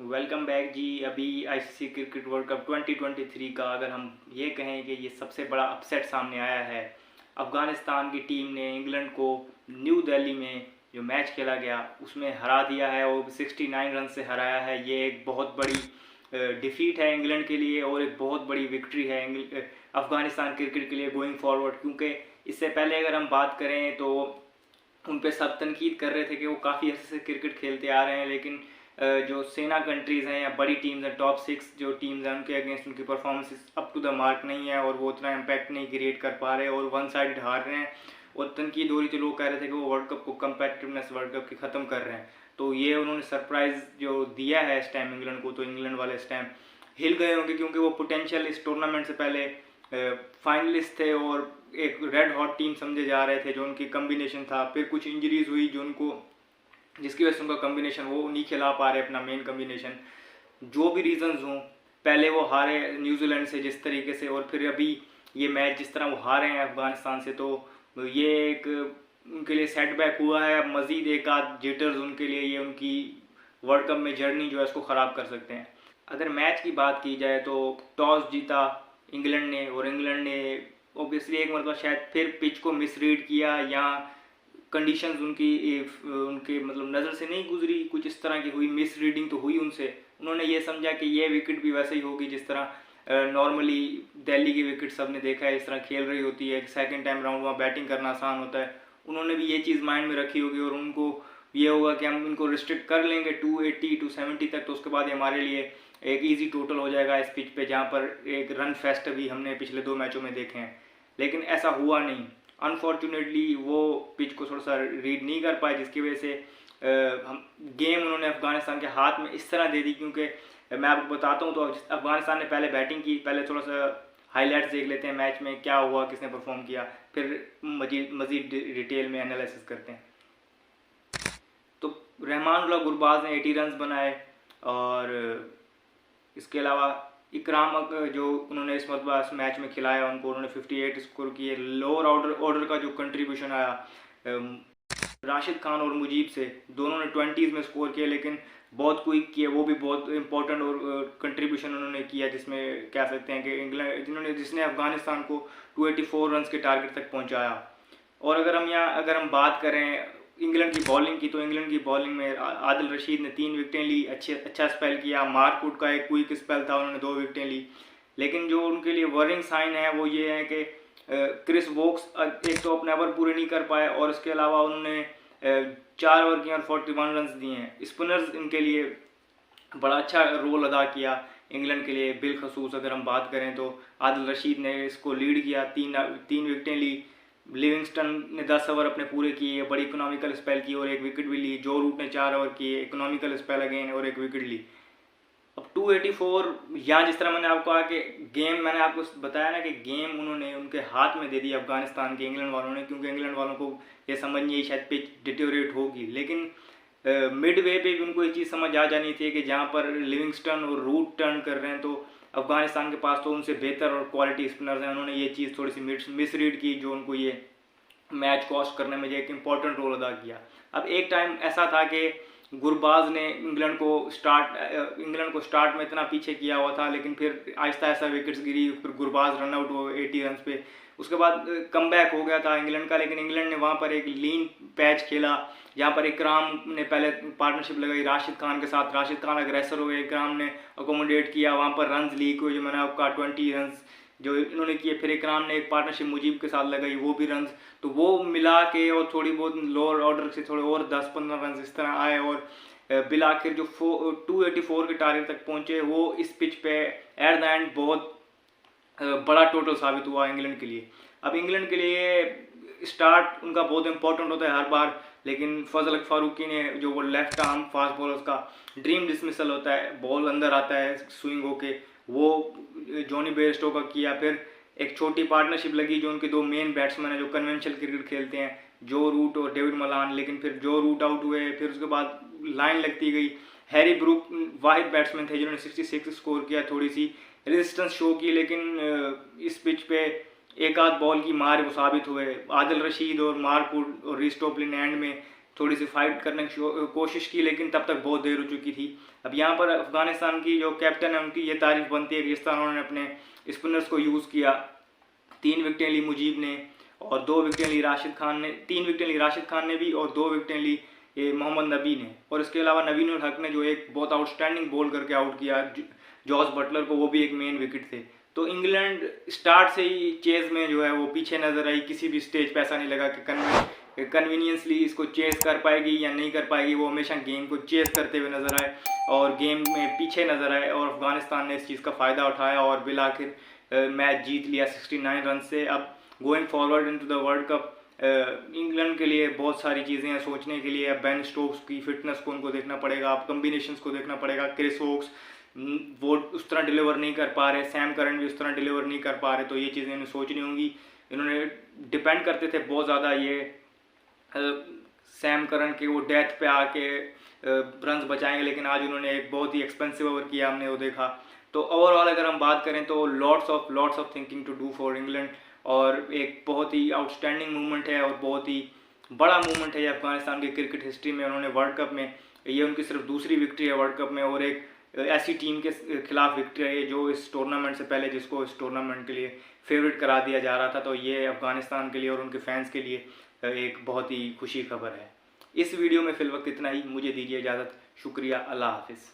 Welcome back जी। अभी ICC cricket world cup 2023 का अगर हम ये कहें कि ये सबसे बड़ा अपसेट सामने आया है। अफ़गानिस्तान की टीम ने इंग्लैंड को न्यू दिल्ली में जो मैच खेला गया उसमें हरा दिया है और 69 रन से हराया है। ये एक बहुत बड़ी डिफीट है इंग्लैंड के लिए और एक बहुत बड़ी विक्ट्री है अफ़गानिस्तान क्रिकेट के लिए गोइंग फॉरवर्ड। क्योंकि इससे पहले अगर हम बात करें तो उन पे सब तनकीद कर रहे थे कि वो काफ़ी अर्से से क्रिकेट खेलते आ रहे हैं, लेकिन जो सेना कंट्रीज़ हैं या बड़ी टीम्स हैं, टॉप 6 जो टीम्स हैं, उनके अगेंस्ट उनकी performance up to the mark नहीं है और वो उतना इम्पैक्ट नहीं क्रिएट कर पा रहे और वन साइड हार रहे हैं। और तनकीद हो रही थी, लोग कह रहे थे कि वो वर्ल्ड कप को कम्पेटिटिवनेस वर्ल्ड कप की ख़त्म कर रहे हैं। तो ये उन्होंने सरप्राइज़ जो दिया है इस टाइम इंग्लैंड को, तो इंग्लैंड वाले इस टाइम हिल गए होंगे क्योंकि वो पोटेंशियल इस टूर्नामेंट से पहले फाइनलिस्ट थे और एक रेड हॉट टीम समझे जा रहे थे। जो उनकी कम्बिनेशन था, फिर कुछ इंजरीज हुई जो उनको, जिसकी वजह से उनका कम्बिनेशन वो नहीं खिला पा रहे अपना मेन कम्बिनेशन। जो भी रीजंस हों, पहले वो हारे न्यूजीलैंड से जिस तरीके से, और फिर अभी ये मैच जिस तरह वो हारे हैं अफगानिस्तान से, तो ये एक उनके लिए सेटबैक हुआ है। मजीद एक आध जिटर्स उनके लिए, ये उनकी वर्ल्ड कप में जर्नी जो है उसको ख़राब कर सकते हैं। अगर मैच की बात की जाए तो टॉस जीता इंग्लैंड ने और इंग्लैंड ने ऑब्वियसली एक मतलब शायद फिर पिच को मिसरीड किया या कंडीशंस उनके मतलब नज़र से नहीं गुजरी, कुछ इस तरह की हुई, मिस रीडिंग तो हुई उनसे। उन्होंने ये समझा कि ये विकेट भी वैसे ही होगी जिस तरह नॉर्मली दिल्ली की विकेट सब ने देखा है इस तरह खेल रही होती है। सेकंड टाइम राउंड वहाँ बैटिंग करना आसान होता है। उन्होंने भी ये चीज़ माइंड में रखी होगी और उनको ये होगा कि हम इनको रिस्ट्रिक्ट कर लेंगे 280 270 तक, तो उसके बाद हमारे लिए एक ईजी टोटल हो जाएगा इस पिच पे, जहाँ पर एक रन फेस्ट भी हमने पिछले 2 मैचों में देखे हैं। लेकिन ऐसा हुआ नहीं। अनफॉर्चुनेटली वो पिच को थोड़ा सा रीड नहीं कर पाए, जिसकी वजह से हम गेम उन्होंने अफगानिस्तान के हाथ में इस तरह दे दी। क्योंकि मैं आपको बताता हूँ तो अफगानिस्तान ने पहले बैटिंग की, पहले थोड़ा सा हाईलाइट्स देख लेते हैं मैच में क्या हुआ, किसने परफॉर्म किया, फिर मजीद डिटेल में एनालिसिस करते हैं। तो रहमानुल्लाह गुरबाज ने 80 रन बनाए और इसके अलावा इकराम जो उन्होंने इस मरतबा इस मैच में खिलाया उनको, उन्होंने 58 स्कोर किए। लोअर ऑर्डर का जो कंट्रीब्यूशन आया राशिद खान और मुजीब से, दोनों ने 20s में स्कोर किया, लेकिन बहुत क्विक किए, वो भी बहुत इंपॉर्टेंट और कंट्रीब्यूशन उन्होंने किया, जिसमें कह सकते हैं कि इंग्लैंड जिसने अफगानिस्तान को 284 रन के टारगेट तक पहुंचाया। और अगर हम बात करें इंग्लैंड की बॉलिंग की, तो इंग्लैंड की बॉलिंग में आदिल रशीद ने 3 विकेटें ली, अच्छा स्पेल किया। मार्कवुड का एक क्विक स्पेल था, उन्होंने 2 विकेटें ली। लेकिन जो उनके लिए वरिंग साइन है वो ये है कि क्रिस वोक्स एक तो अपने ओवर पूरे नहीं कर पाए और इसके अलावा उन्होंने 4 ओवर किए और 41 रन दिए हैं। स्पिनर्स इनके लिए बड़ा अच्छा रोल अदा किया इंग्लैंड के लिए। बिलखसूस अगर हम बात करें तो आदिल रशीद ने इसको लीड किया, 3 विकेटें ली। लिविंगस्टन ने 10 ओवर अपने पूरे किए, बड़ी इकोनॉमिकल स्पेल की और 1 विकेट भी ली। जो रूट ने 4 ओवर किए, इकोनॉमिकल स्पेल अगेन और 1 विकेट ली। अब 284 यहाँ जिस तरह मैंने आपको कहा कि गेम, मैंने आपको बताया ना कि गेम उन्होंने उनके हाथ में दे दी अफगानिस्तान के इंग्लैंड वालों ने, क्योंकि इंग्लैंड वालों को ये समझ नहीं आई शायद पिच डिटेरियोरेट होगी। लेकिन मिड वे पे भी उनको ये चीज़ समझ आ जानी थी कि जहाँ पर लिविंगस्टन और रूट टर्न कर रहे हैं तो अफगानिस्तान के पास तो उनसे बेहतर और क्वालिटी स्पिनर्स हैं। उन्होंने ये चीज़ थोड़ी सी मिसरीड की जो उनको ये मैच कॉस्ट करने में एक इंपॉर्टेंट रोल अदा किया। अब एक टाइम ऐसा था कि गुरबाज ने इंग्लैंड को स्टार्ट में इतना पीछे किया हुआ था, लेकिन फिर आहिस्ता आहिस्ता विकेट्स गिरी, फिर गुरबाज रन आउट हुआ 80 रन पे। उसके बाद कम बैक हो गया था इंग्लैंड का, लेकिन इंग्लैंड ने वहाँ पर एक लीन पैच खेला जहाँ पर इकराम ने पहले पार्टनरशिप लगाई राशिद खान के साथ। राशिद खान अग्रेसर हो गए, इकराम ने अकोमोडेट किया, वहाँ पर रन लीक हुए जो मैंने आपका 20 रन जो इन्होंने किए। फिर इकराम ने एक पार्टनरशिप मुजीब के साथ लगाई, वो भी रन, तो वो मिला के और थोड़ी बहुत लोअर ऑर्डर से थोड़े और 10-15 रन इस तरह आए और बिल आखिर जो 284 के टारगेट तक पहुंचे, वो इस पिच पे एट द एंड बहुत बड़ा टोटल साबित हुआ इंग्लैंड के लिए। अब इंग्लैंड के लिए स्टार्ट उनका बहुत इंपॉर्टेंट होता है हर बार, लेकिन फजल फारूकी ने जो वो लेफ्ट आर्म फास्ट बॉलर का ड्रीम डिसमिसल होता है, बॉल अंदर आता है स्विंग होके, वो जॉनी बेयरस्टो का किया। फिर एक छोटी पार्टनरशिप लगी जो उनके 2 मेन बैट्समैन हैं जो कन्वेंशनल क्रिकेट खेलते हैं, जो रूट और डेविड मलान, लेकिन फिर जो रूट आउट हुए। फिर उसके बाद लाइन लगती गई। हैरी ब्रूक वाहिद बैट्समैन थे जिन्होंने 66 स्कोर किया, थोड़ी सी रेजिस्टेंस शो की, लेकिन इस पिच पे एक आध बॉल की मार वो साबित हुए। आदिल रशीद और मार्कवुड और रिस्टोपलिन एंड में थोड़ी सी फाइट करने की कोशिश की, लेकिन तब तक बहुत देर हो चुकी थी। अब यहाँ पर अफगानिस्तान की जो कैप्टन है उनकी ये तारीफ बनती है कि जिस तरह उन्होंने अपने स्पिनर्स को यूज़ किया। 3 विकेटें ली मुजीब ने और 2 विकेटें ली राशिद खान ने, 3 विकेटें ली राशिद खान ने भी और 2 विकेटें ली ये मोहम्मद नबी ने। और इसके अलावा नवीन उल हक ने जो एक बहुत आउटस्टैंडिंग बॉल करके आउट किया जॉस बटलर को, वो भी एक मेन विकेट थे। तो इंग्लैंड स्टार्ट से ही चेज में जो है वो पीछे नजर आई। किसी भी स्टेज पे ऐसा नहीं लगा कि कन्वीनियंसली इसको चेज कर पाएगी या नहीं कर पाएगी। वो हमेशा गेम को चेज करते हुए नजर आए और गेम में पीछे नजर आए और अफगानिस्तान ने इस चीज़ का फ़ायदा उठाया और बिल आखिर मैच जीत लिया 69 रन से। अब going forward into the world cup England के लिए बहुत सारी चीज़ें हैं सोचने के लिए। अब बेन स्टोक्स की फिटनेस को उनको देखना पड़ेगा, अब कम्बिनेशंस को देखना पड़ेगा। क्रिस वोक्स वो उस तरह डिलीवर नहीं कर पा रहे, सैम करन भी उस तरह डिलीवर नहीं कर पा रहे, तो ये चीज़ें इन्हें सोचनी होंगी। इन्होंने डिपेंड करते थे बहुत ज़्यादा ये सैम करन के वो डेथ पे आके रन्स बचाएंगे, लेकिन आज उन्होंने एक बहुत ही एक्सपेंसिव ओवर किया, हमने वो देखा। तो ओवरऑल अगर हम बात करें तो lots of thinking to do for England, और एक बहुत ही आउटस्टैंडिंग मूवमेंट है और बहुत ही बड़ा मूवमेंट है ये अफगानिस्तान की क्रिकेट हिस्ट्री में। उन्होंने वर्ल्ड कप में, ये उनकी सिर्फ दूसरी विक्ट्री है वर्ल्ड कप में और एक ऐसी टीम के खिलाफ विक्ट्री है जो इस टूर्नामेंट से पहले जिसको इस टूर्नामेंट के लिए फेवरेट करा दिया जा रहा था। तो ये अफगानिस्तान के लिए और उनके फैंस के लिए एक बहुत ही खुशी खबर है। इस वीडियो में फिलहाल इतना ही, मुझे दीजिए इजाज़त। शुक्रिया, अल्लाह हाफिज़।